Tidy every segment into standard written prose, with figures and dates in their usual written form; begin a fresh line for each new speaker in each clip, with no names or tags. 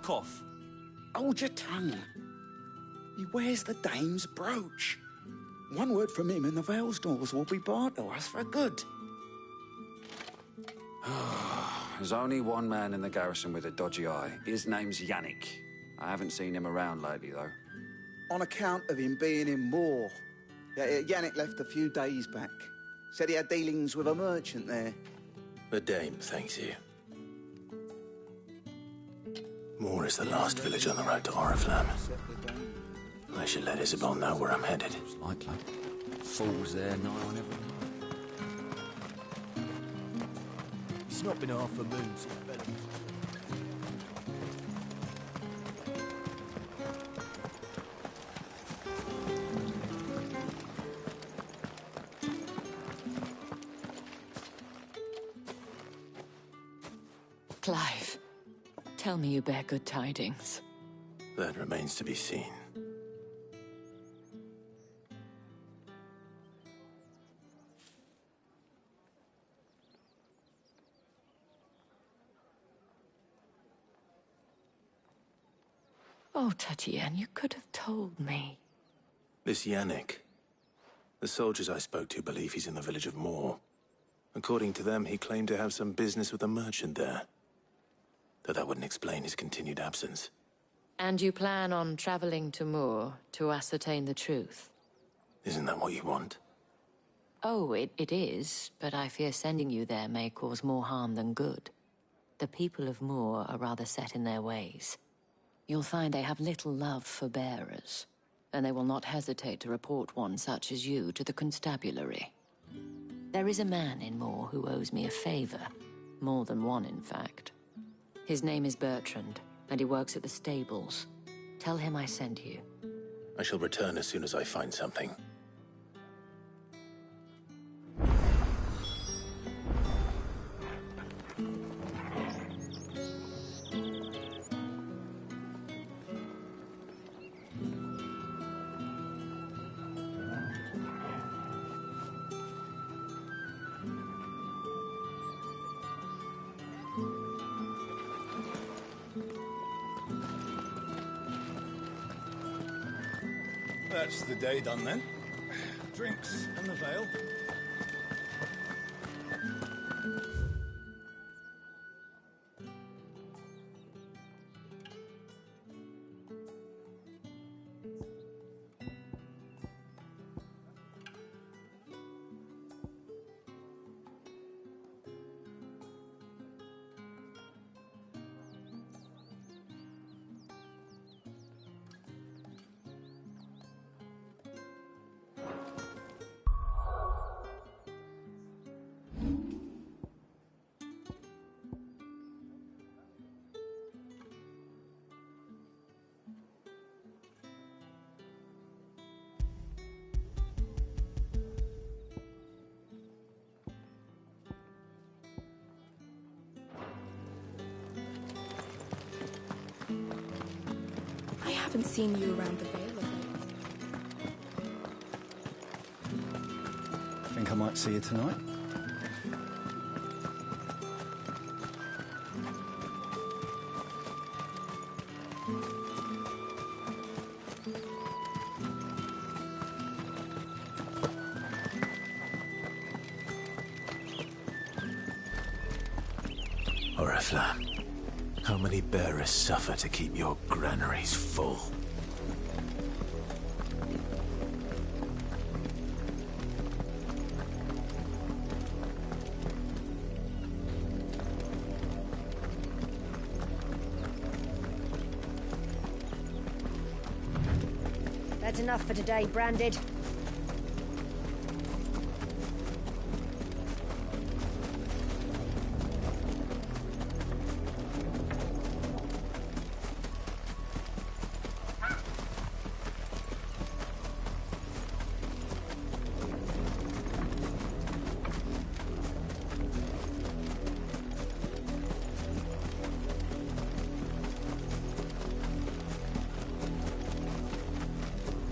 fuck off.
Hold your tongue. He wears the dame's brooch. One word from him and the Vale's doors will be barred to us for good.
There's only one man in the garrison with a dodgy eye. His name's Yannick. I haven't seen him around lately, though.
On account of him being in Moor. Yeah, Yannick left a few days back. Said he had dealings with a merchant there.
The dame thanks you. Moor is the last village on the road to Oriflamme. I should let Isabel know where I'm headed.
Likely. Falls there nigh on every night. It's not been half a moon since Bella.
Clive, tell me you bear good tidings.
That remains to be seen.
Oh, Tatienne, you could have told me.
This Yannick. The soldiers I spoke to believe he's in the village of Moor. According to them, he claimed to have some business with a merchant there. Though that wouldn't explain his continued absence.
And you plan on traveling to Moor to ascertain the truth?
Isn't that what you want?
Oh, it is, but I fear sending you there may cause more harm than good. The people of Moor are rather set in their ways. You'll find they have little love for bearers, and they will not hesitate to report one such as you to the constabulary. There is a man in Moor who owes me a favor. More than one, in fact. His name is Bertrand, and he works at the stables. Tell him I sent you.
I shall return as soon as I find something.
That's the day done then. Drinks and the veil.
I haven't seen you around the Vale of late.
Think I might see you tonight?
Oriflamme. How many bearers suffer to keep your granaries full?
That's enough for today, Branded.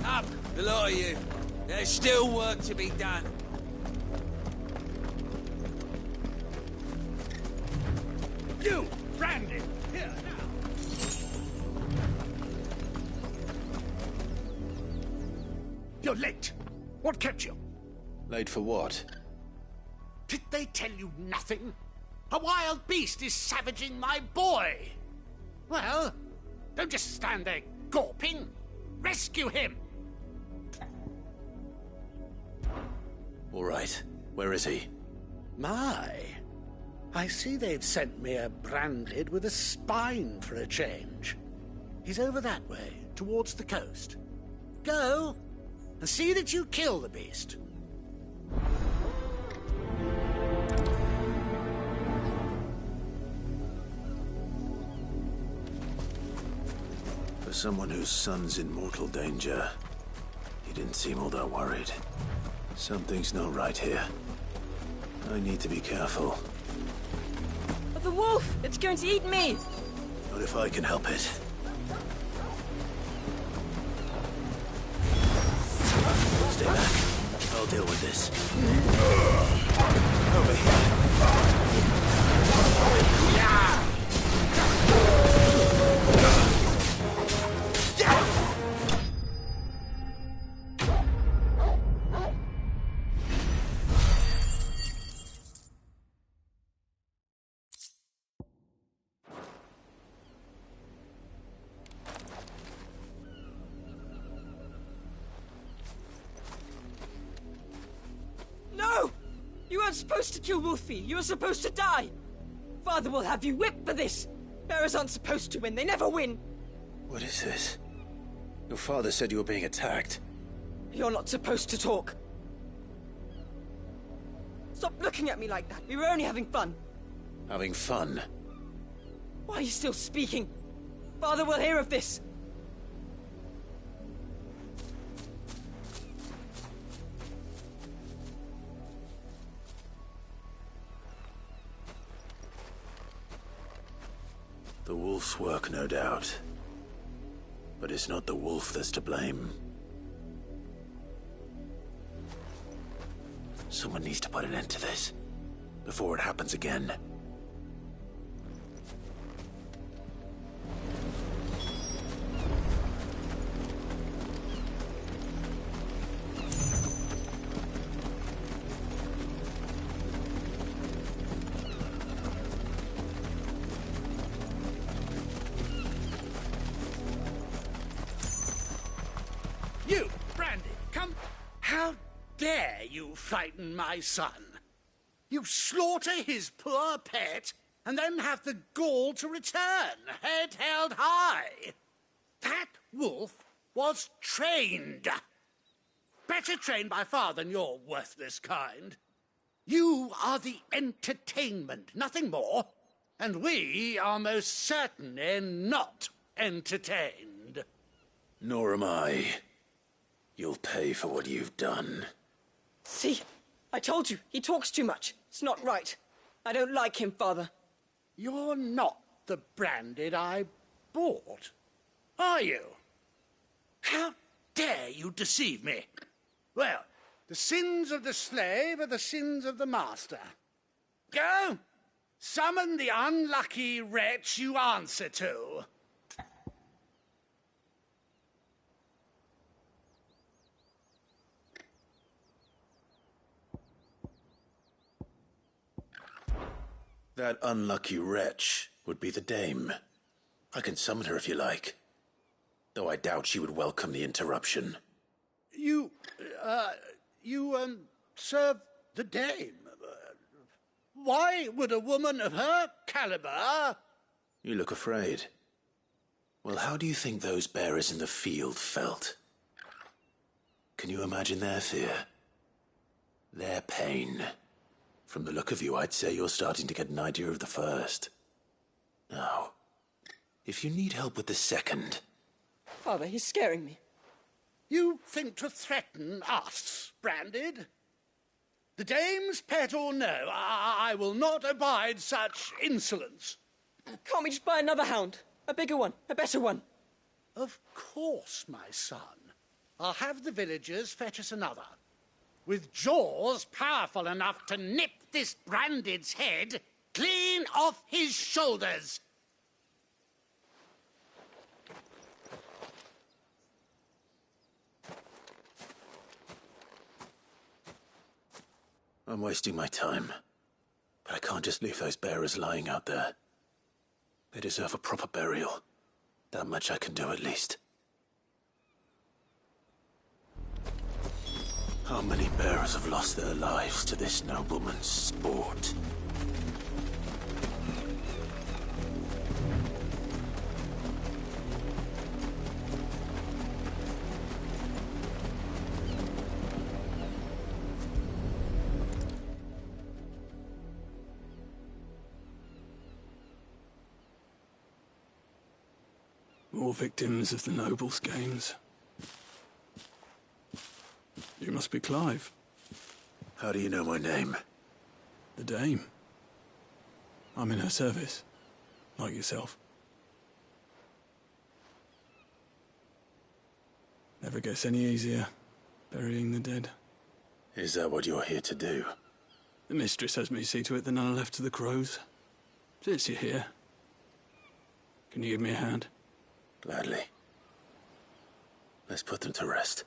Up, the lot of you. There's still work to be done. You, Brandon, here now.
You're late. What kept you?
Late for what?
Did they tell you nothing? A wild beast is savaging my boy. Well, don't just stand there gawping. Rescue him.
All right. Where is he?
My. I see they've sent me a branded with a spine for a change. He's over that way, towards the coast. Go, and see that you kill the beast.
For someone whose son's in mortal danger, he didn't seem all that worried. Something's not right here. I need to be careful.
Oh, the wolf! It's going to eat me!
Not if I can help it. Stay back. I'll deal with this. Over here.
Yeah!
No! You weren't supposed to kill Wolfie. You were supposed to die. Father will have you whipped for this. Bearers aren't supposed to win. They never win.
What is this? Your father said you were being attacked.
You're not supposed to talk. Stop looking at me like that. We were only having fun.
Having fun?
Why are you still speaking? Father will hear of this.
The wolf's work, no doubt. But it's not the wolf that's to blame. Someone needs to put an end to this, before it happens again.
You, Brandy, come. How dare you frighten my son? You slaughter his poor pet, and then have the gall to return, head held high. That wolf was trained. Better trained by far than your worthless kind. You are the entertainment, nothing more. And we are most certainly not entertained.
Nor am I. You'll pay for what you've done.
See? I told you, he talks too much. It's not right. I don't like him, Father.
You're not the branded I bought, are you? How dare you deceive me? Well, the sins of the slave are the sins of the master. Go, summon the unlucky wretch you answer to.
That unlucky wretch would be the dame. I can summon her if you like. Though I doubt she would welcome the interruption.
You serve the dame. Why would a woman of her caliber...
You look afraid. Well, how do you think those bearers in the field felt? Can you imagine their fear? Their pain? From the look of you, I'd say you're starting to get an idea of the first. Now, if you need help with the second...
Father, he's scaring me.
You think to threaten us, Branded? The dame's pet or no, I will not abide such insolence.
Can't we just buy another hound? A bigger one, a better one.
Of course, my son. I'll have the villagers fetch us another. With jaws powerful enough to nip this Branded's head clean off his shoulders.
I'm wasting my time. But I can't just leave those bearers lying out there. They deserve a proper burial. That much I can do at least. How many bearers have lost their lives to this nobleman's sport?
More victims of the nobles' games. You must be Clive.
How do you know my name?
The Dame. I'm in her service, like yourself. Never gets any easier, burying the dead.
Is that what you're here to do?
The mistress has me see to it that none are left to the crows. Since you're here, can you give me a hand?
Gladly. Let's put them to rest.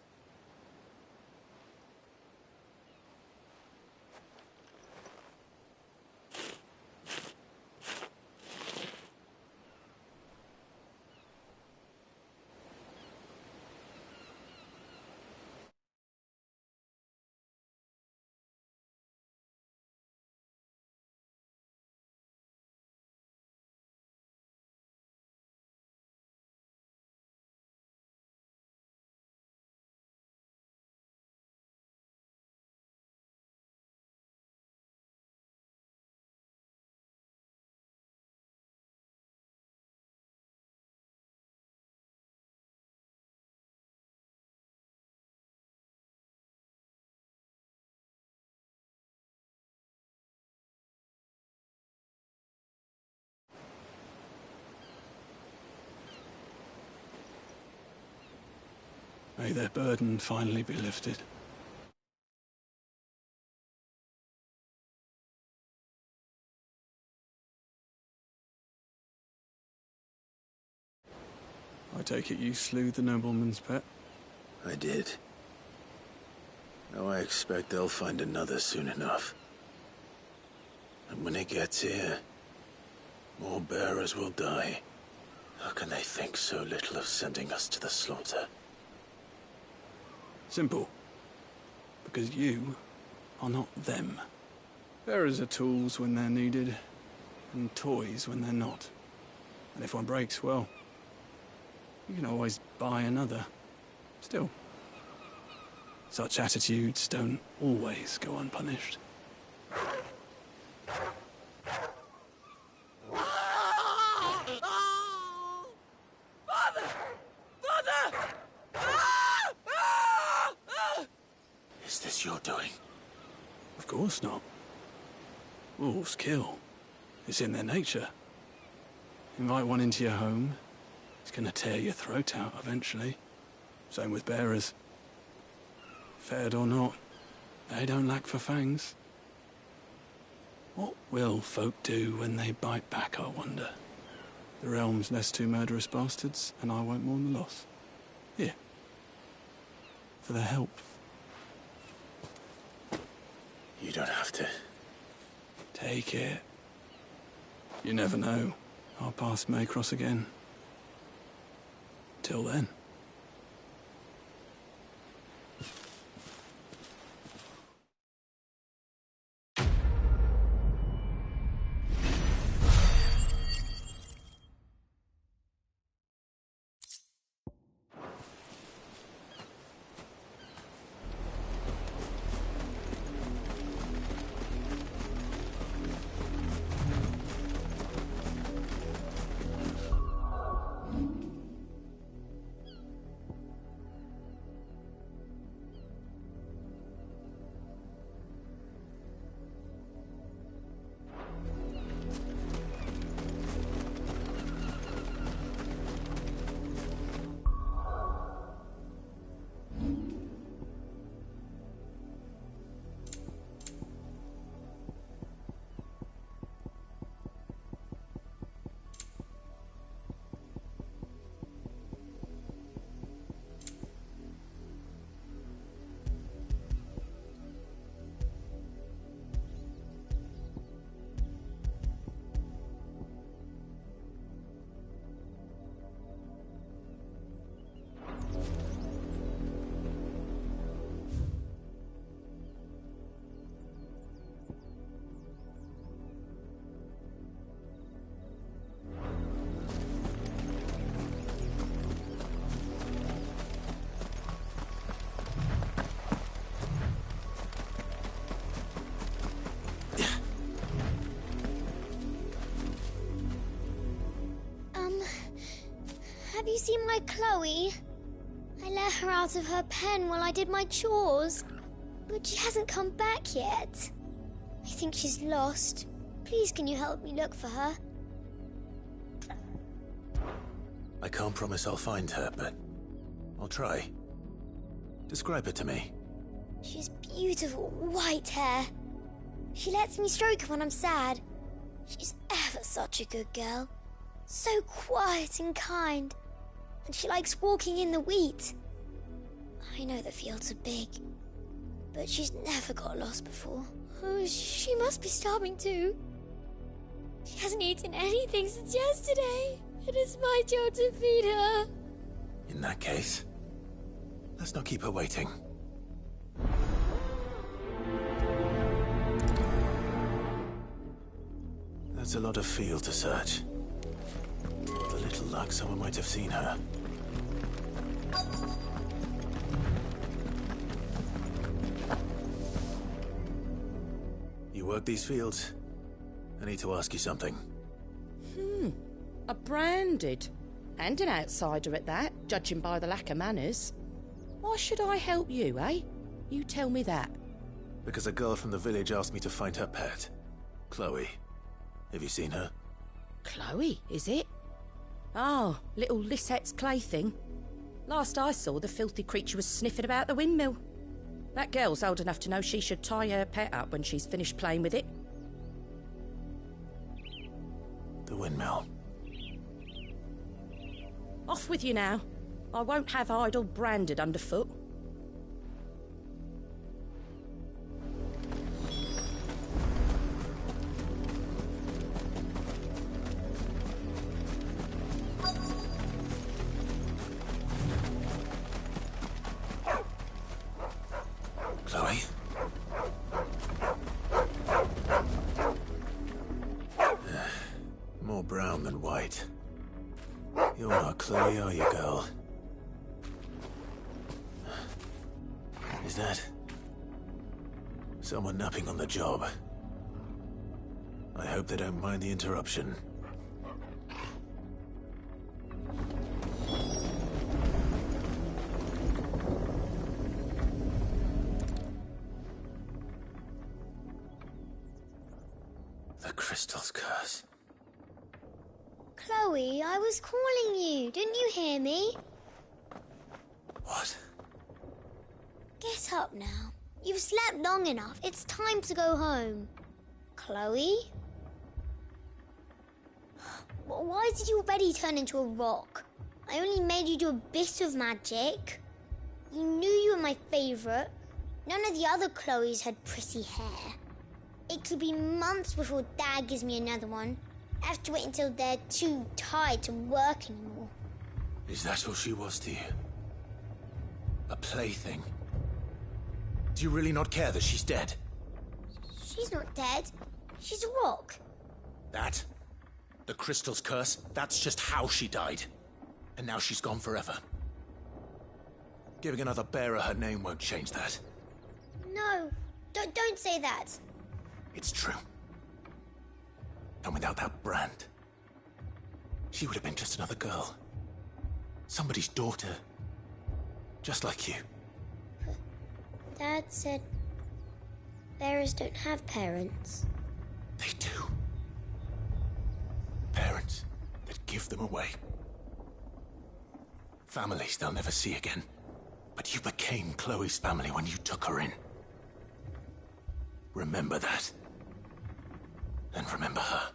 May their burden finally be lifted. I take it you slew the nobleman's pet?
I did. Now I expect they'll find another soon enough. And when it gets here, more bearers will die. How can they think so little of sending us to the slaughter?
Simple. Because you are not them. Bearers are tools when they're needed, and toys when they're not. And if one breaks, well, you can always buy another. Still, such attitudes don't always go unpunished.
Is this your doing?
Of course not. Wolves kill. It's in their nature. Invite one into your home, it's gonna tear your throat out eventually. Same with bearers. Fed or not, they don't lack for fangs. What will folk do when they bite back, I wonder? The realm's less two murderous bastards, and I won't mourn the loss. Here. For their help.
You don't have to.
Take it. You never know. Our paths may cross again. Till then.
Have you seen my Chloe? I let her out of her pen while I did my chores, but she hasn't come back yet. I think she's lost. Please, can you help me look for her?
I can't promise I'll find her, but I'll try. Describe her to me.
She's beautiful white hair. She lets me stroke her when I'm sad. She's ever such a good girl. So quiet and kind. And she likes walking in the wheat. I know the fields are big, but she's never got lost before. Oh, she must be starving too. She hasn't eaten anything since yesterday. It is my job to feed her.
In that case, let's not keep her waiting. That's a lot of field to search. With a little luck, someone might have seen her. You work these fields? I need to ask you something.
A branded. And an outsider at that, judging by the lack of manners. Why should I help you, eh? You tell me that.
Because a girl from the village asked me to find her pet. Chloe. Have you seen her?
Chloe, is it? Oh, little Lisette's plaything. Last I saw, the filthy creature was sniffing about the windmill. That girl's old enough to know she should tie her pet up when she's finished playing with it.
The windmill.
Off with you now. I won't have idle branded underfoot.
Chloe? More brown than white. You're not Chloe, are you, girl? Is that someone napping on the job? I hope they don't mind the interruption. The crystal's curse.
Chloe, I was calling you. Didn't you hear me?
What?
Get up now. You've slept long enough. It's time to go home. Chloe? Why did you already turn into a rock? I only made you do a bit of magic. You knew you were my favourite. None of the other Chloes had pretty hair. It could be months before Dad gives me another one. I have to wait until they're too tired to work anymore.
Is that all she was to you? A plaything? Do you really not care that she's dead?
She's not dead. She's a rock.
That? The crystal's curse? That's just how she died. And now she's gone forever. Giving another bearer her name won't change that.
No, don't say that.
It's true. And without that brand, she would have been just another girl. Somebody's daughter. Just like you.
But Dad said bearers don't have parents.
They do. Parents that give them away. Families they'll never see again. But you became Chloe's family when you took her in. Remember that. And remember her.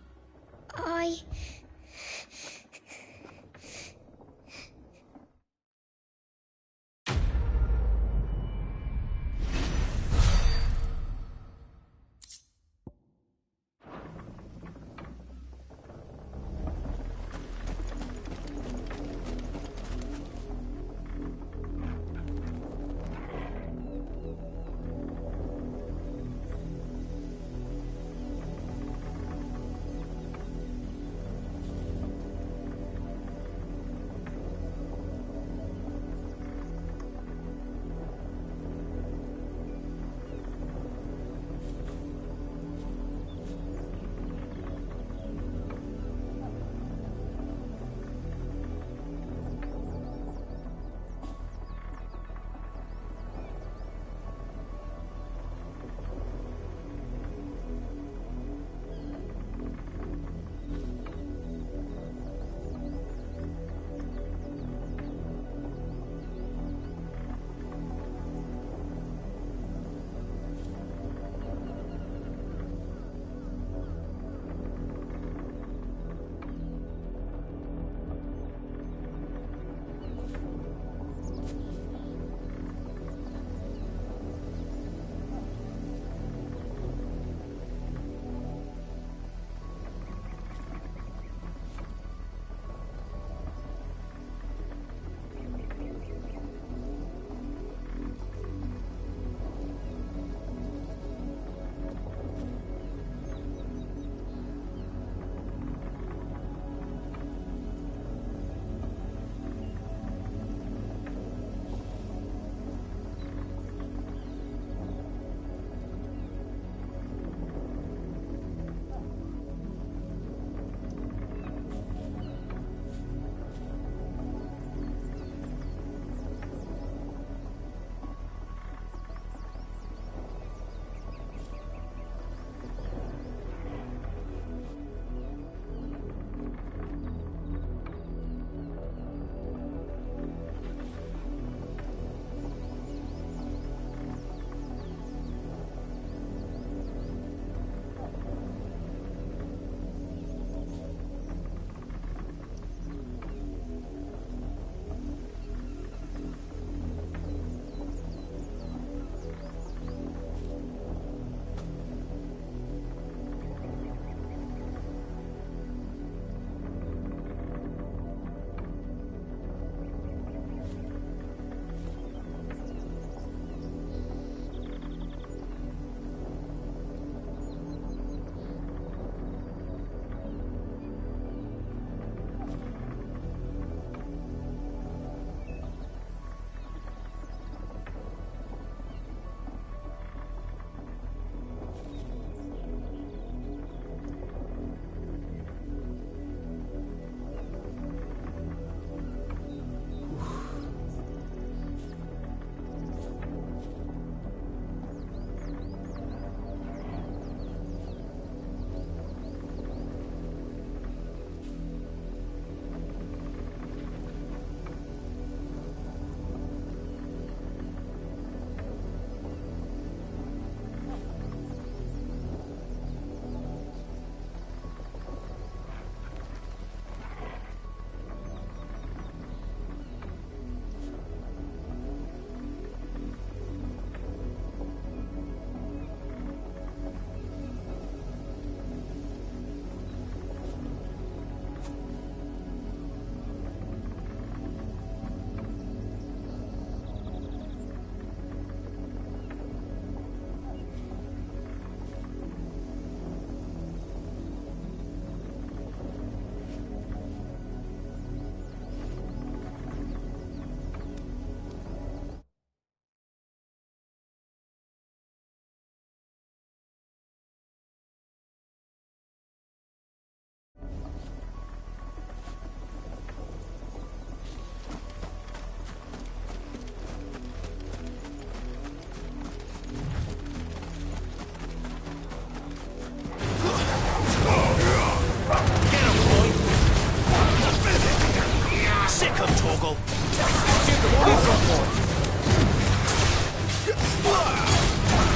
Bogle. Get the body front more.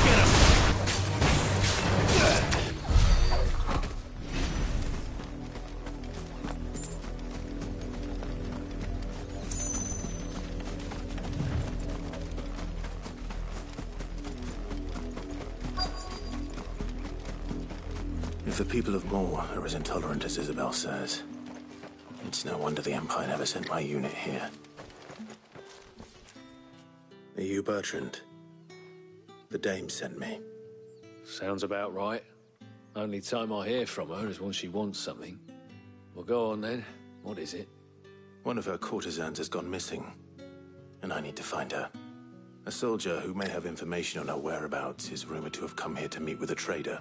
Get him.
If the people of Moor are as intolerant as Isabel says, it's no wonder the Empire never sent my unit here. Are you Bertrand? The dame sent me.
Sounds about right. Only time I hear from her is when she wants something. Well, go on then. What is it?
One of her courtesans has gone missing, and I need to find her. A soldier who may have information on her whereabouts is rumored to have come here to meet with a trader.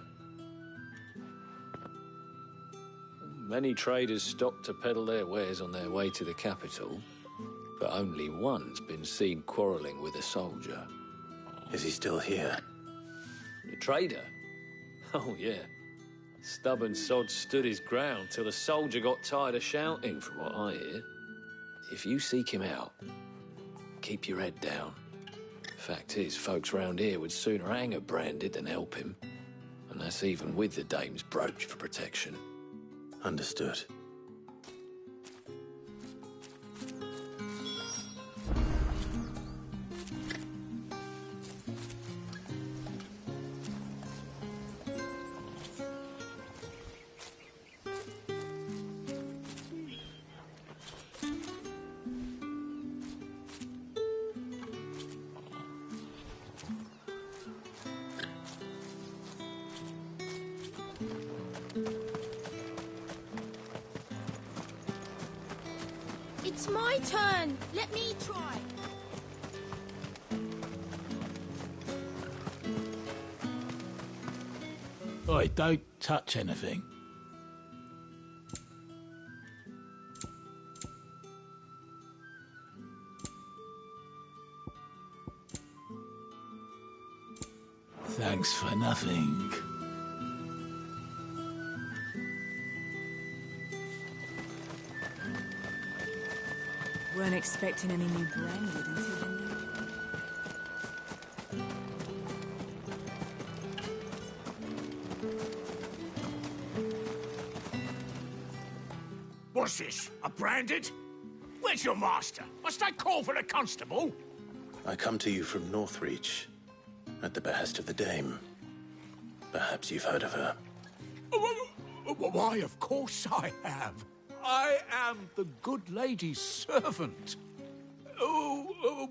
Many traders stop to peddle their wares on their way to the capital, but only one's been seen quarrelling with a soldier.
Is he still here?
The trader? Oh, yeah. Stubborn sod stood his ground till the soldier got tired of shouting, from what I hear. If you seek him out, keep your head down. Fact is, folks round here would sooner hang a branded than help him. And that's even with the dame's brooch for protection.
Understood.
It's my turn. Let me try.
Oi, don't touch anything. Thanks for nothing.
Weren't expecting any new branded until now.
What's this? A branded? Where's your master? Must I call for a constable?
I come to you from Northreach, at the behest of the dame. Perhaps you've heard of her.
Why, of course I have. I am the good lady's servant.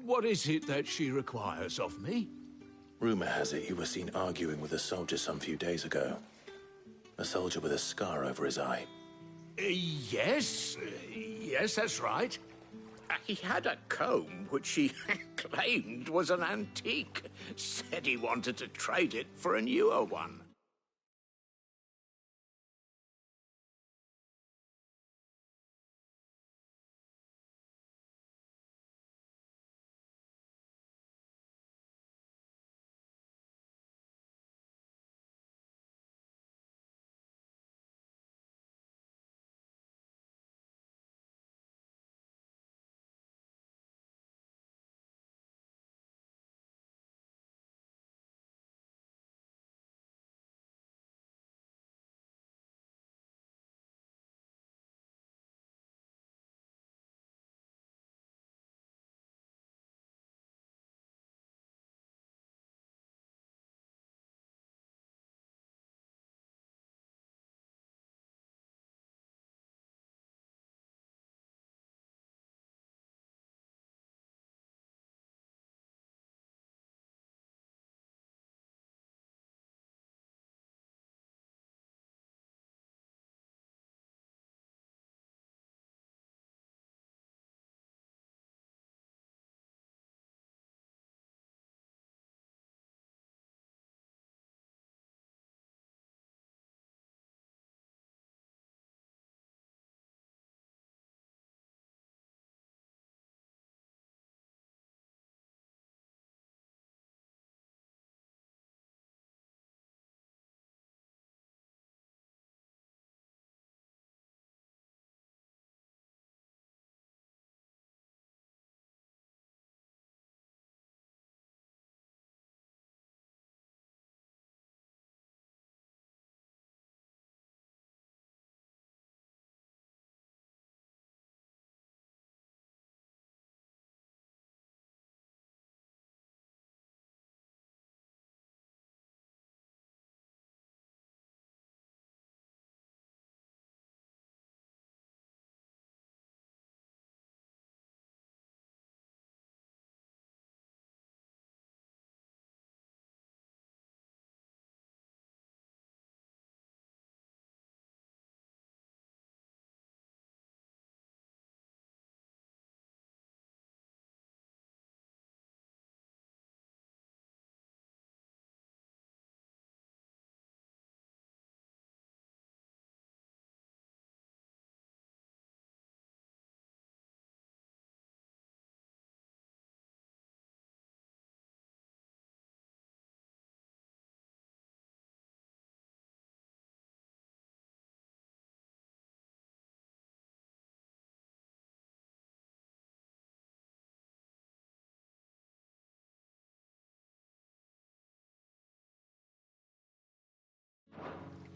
What is it that she requires of me?
Rumor has it you were seen arguing with a soldier some few days ago. A soldier with a scar over his eye.
Yes, that's right. He had a comb which he claimed was an antique. Said he wanted to trade it for a newer one.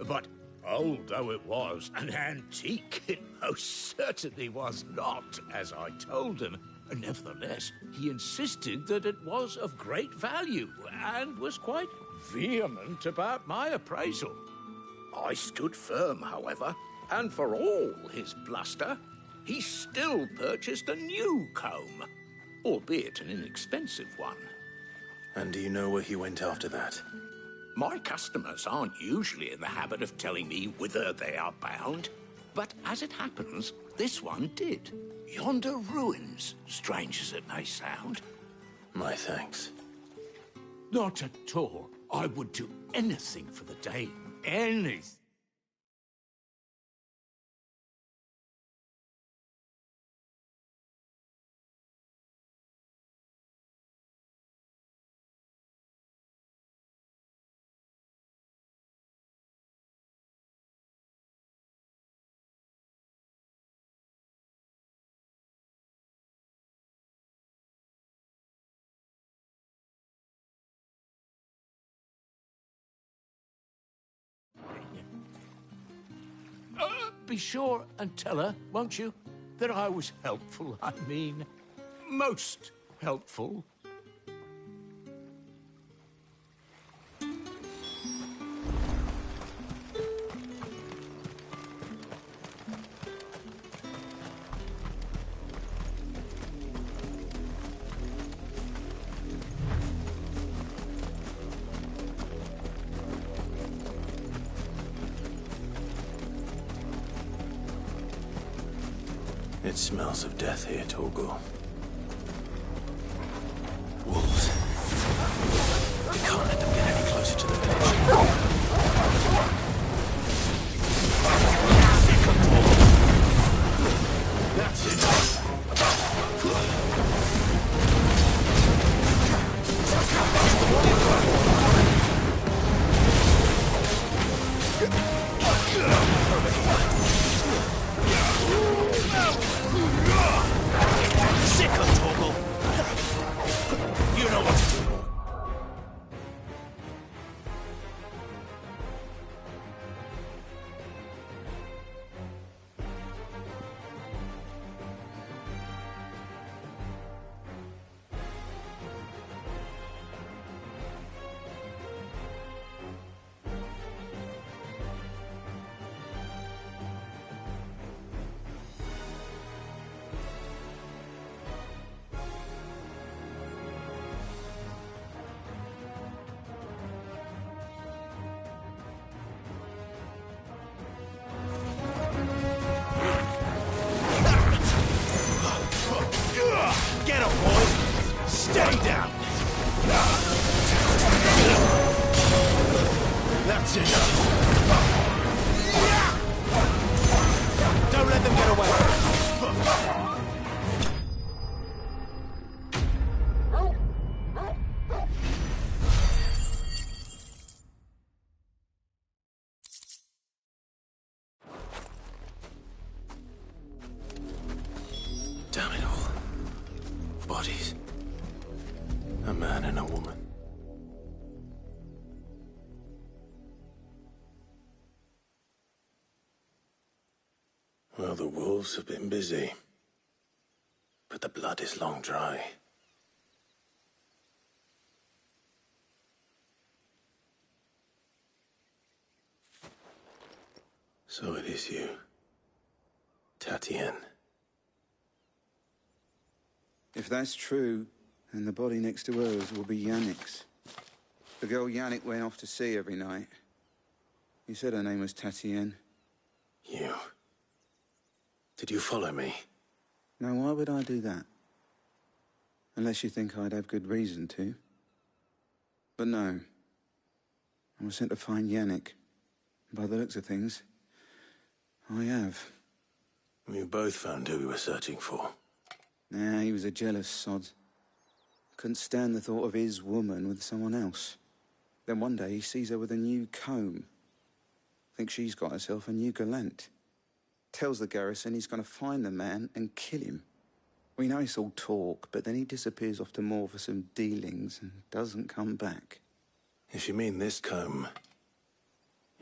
But old though it was, an antique it most certainly was not, as I told him. Nevertheless, he insisted that it was of great value, and was quite vehement about my appraisal. I stood firm, however, and for all his bluster, he still purchased a new comb, albeit an inexpensive one.
And do you know where he went after that?
My customers aren't usually in the habit of telling me whither they are bound, but as it happens, this one did. Yonder ruins, strange as it may sound.
My thanks.
Not at all. I would do anything for the dame. Anything. Be sure and tell her, won't you, that I was helpful. I mean, most helpful.
It smells of death here, Torgal. Wolves. We can't let them get any closer to the village.
That's enough.
Sick of Torgal. You know what to do. Get him, boy! Stay down! That's enough! Don't let them get away!
Damn it all. Bodies. A man and a woman. Well, the wolves have been busy. But the blood is long dry. So it is you, Tatienne.
If that's true, then the body next to hers will be Yannick's. The girl Yannick went off to see every night. He said her name was Tatienne.
You. Did you follow me?
Now, why would I do that? Unless you think I'd have good reason to. But no. I was sent to find Yannick. By the looks of things, I have.
We both found who we were searching for.
Nah, he was a jealous sod. Couldn't stand the thought of his woman with someone else. Then one day he sees her with a new comb. Thinks she's got herself a new gallant. Tells the garrison he's going to find the man and kill him. We know it's all talk, but then he disappears off to Moor for some dealings and doesn't come back.
If you mean this comb,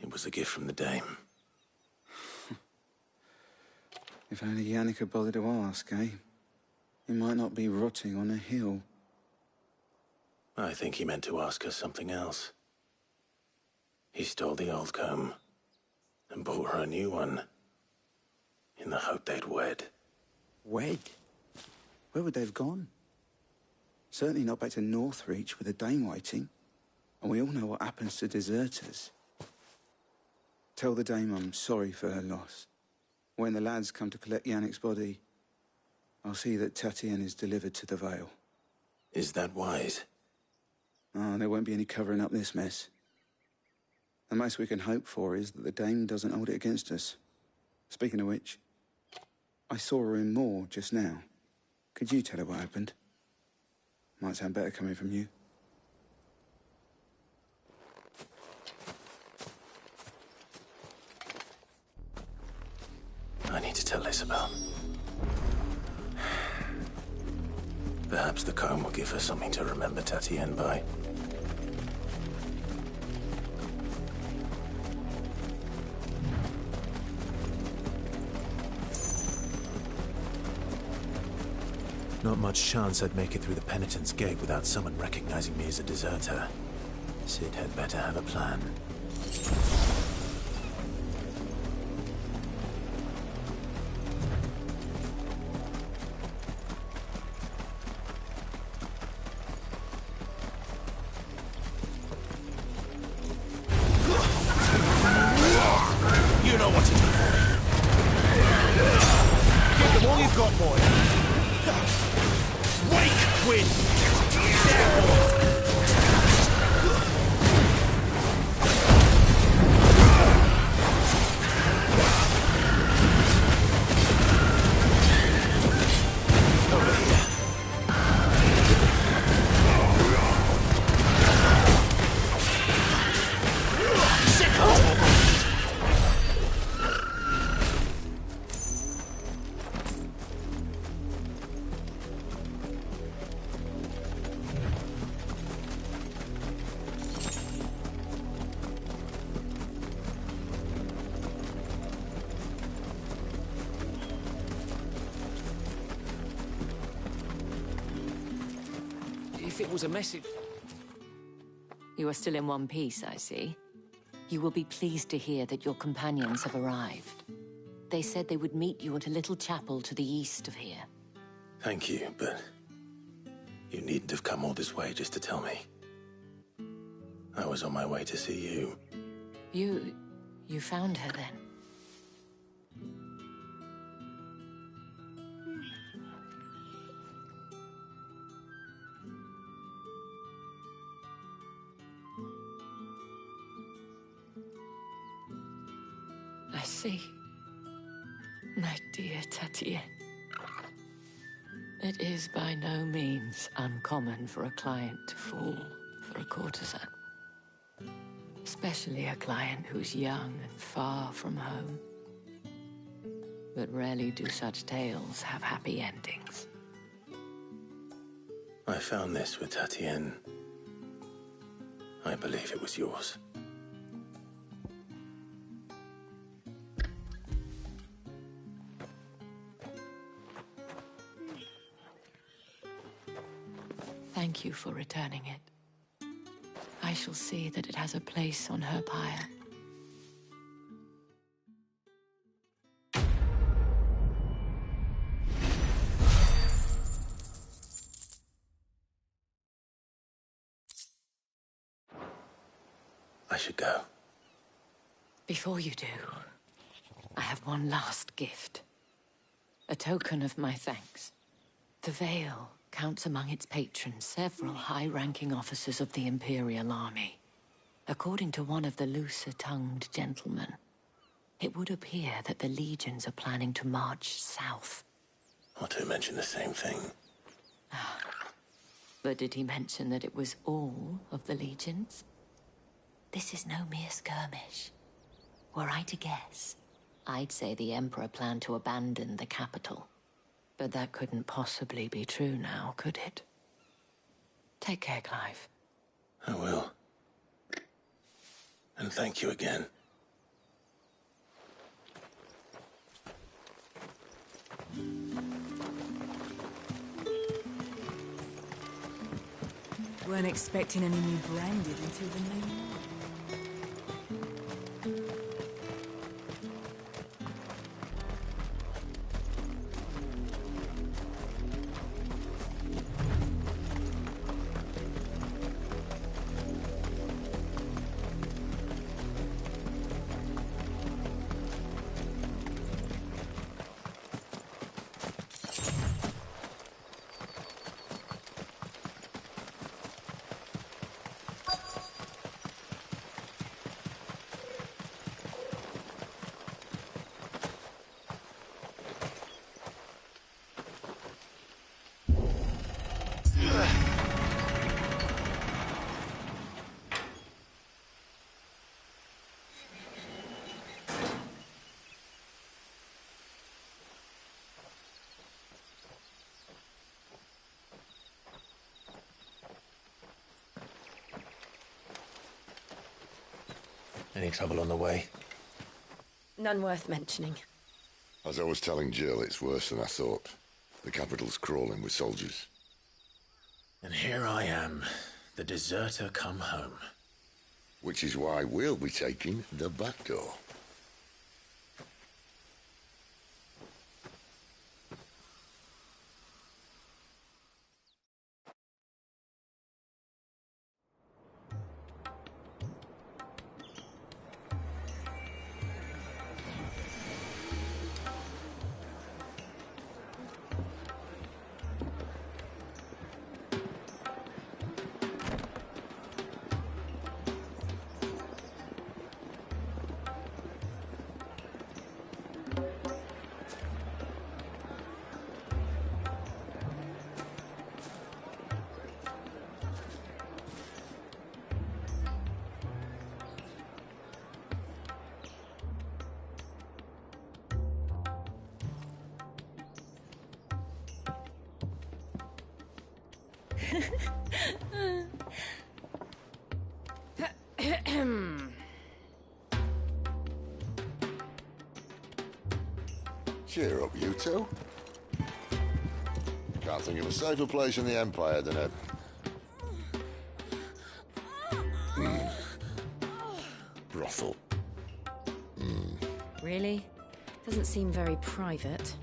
It was a gift from the dame.
If only Yannick had bothered to ask, eh? He might not be rotting on a hill.
I think he meant to ask her something else. He stole the old comb and bought her a new one in the hope they'd wed.
Wed? Where would they have gone? Certainly not back to Northreach with a dame waiting. And we all know what happens to deserters. Tell the dame I'm sorry for her loss. When the lads come to collect Yannick's body, I'll see that Tatienne is delivered to the Vale.
Is that wise?
Oh, there won't be any covering up this mess. The most we can hope for is that the dame doesn't hold it against us. Speaking of which, I saw her in Moor just now. Could you tell her what happened? Might sound better coming from you.
I need to tell Isabel. Perhaps the comb will give her something to remember Tatienne by.
Not much chance I'd make it through the Penitent's Gate without someone recognizing me as a deserter. Sid had better have a plan.
You know what to do. Give them all you've got, boy. Wake, wind!
Over here.
If it was a message...
You are still in one piece, I see. You will be pleased to hear that your companions have arrived. They said they would meet you at a little chapel to the east of here.
Thank you, but you needn't have come all this way just to tell me. I was on my way to see you.
You found her then? I see. My dear Tatienne. It is by no means uncommon for a client to fall for a courtesan. Especially a client who's young and far from home. But rarely do such tales have happy endings.
I found this with Tatienne. I believe it was yours.
Thank you for returning it. I shall see that it has a place on her pyre.
I should go.
Before you do, I have one last gift. A token of my thanks. The Vale counts among its patrons several high-ranking officers of the Imperial Army. According to one of the looser-tongued gentlemen, it would appear that the legions are planning to march south.
Otto mentioned the same thing.
But did he mention that it was all of the legions? This is no mere skirmish. Were I to guess, I'd say the Emperor planned to abandon the capital. But that couldn't possibly be true now, could it? Take care, Clive.
I will. And thank you again.
Weren't expecting any new branded until the new moon.
Any trouble on the way?
None worth mentioning.
As I was telling Jill, it's worse than I thought. The capital's crawling with soldiers.
And here I am, the deserter come home.
Which is why we'll be taking the back door. Cheer up, you two. Can't think of a safer place in the Empire than a... brothel.
Really? Doesn't seem very private.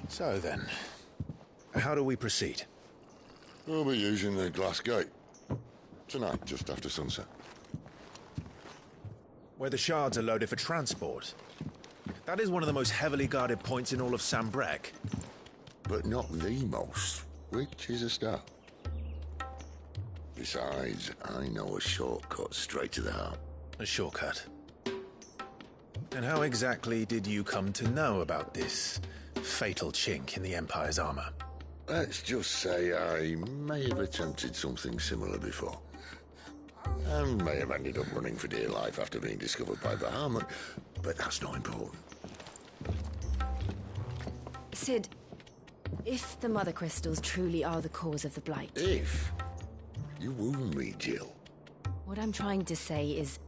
So then, how do we proceed?
We'll be using the glass gate. Tonight, just after sunset.
Where the shards are loaded for transport. That is one of the most heavily guarded points in all of Sambrek.
But not the most, which is a start. Besides, I know a shortcut straight to the heart.
A shortcut? And how exactly did you come to know about this fatal chink in the Empire's armor?
Let's just say I may have attempted something similar before. And may have ended up running for dear life after being discovered by Bahamut, but that's not important.
Sid, if the Mother Crystals truly are the cause of the Blight...
If? You wound me, Jill.
What I'm trying to say is,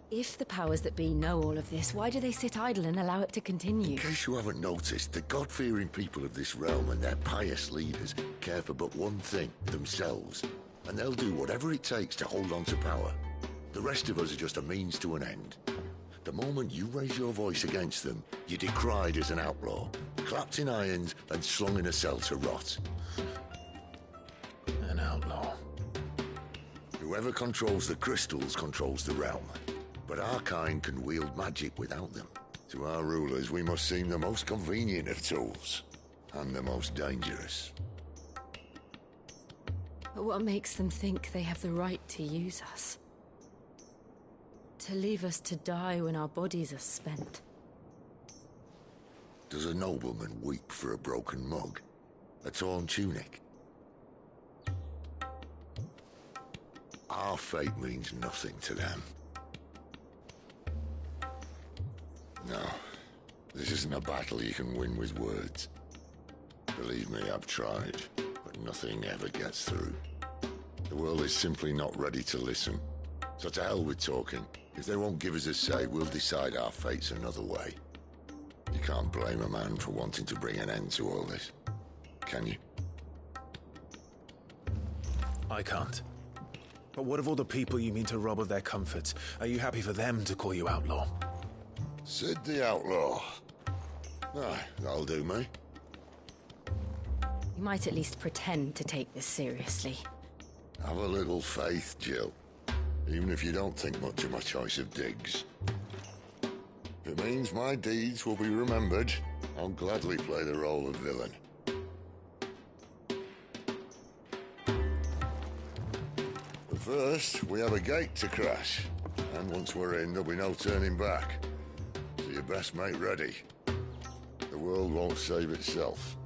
if the powers that be know all of this, why do they sit idle and allow it to continue?
In case you haven't noticed, the God-fearing people of this realm and their pious leaders care for but one thing, themselves. And they'll do whatever it takes to hold on to power. The rest of us are just a means to an end. The moment you raise your voice against them, you're decried as an outlaw, clapped in irons and slung in a cell to rot.
An outlaw.
Whoever controls the crystals controls the realm. But our kind can wield magic without them. To our rulers, we must seem the most convenient of tools, and the most dangerous.
But what makes them think they have the right to use us? To leave us to die when our bodies are spent?
Does a nobleman weep for a broken mug? A torn tunic? Our fate means nothing to them. No, this isn't a battle you can win with words. Believe me, I've tried, but nothing ever gets through. The world is simply not ready to listen. So to hell with talking. If they won't give us a say, we'll decide our fates another way. You can't blame a man for wanting to bring an end to all this, can you?
I can't. But what of all the people you mean to rob of their comforts? Are you happy for them to call you outlaw?
Sid the Outlaw. Aye, that'll do me.
You might at least pretend to take this seriously.
Have a little faith, Jill. Even if you don't think much of my choice of digs. If it means my deeds will be remembered, I'll gladly play the role of villain. But first, we have a gate to crash. And once we're in, there'll be no turning back. So you best make ready. The world won't save itself.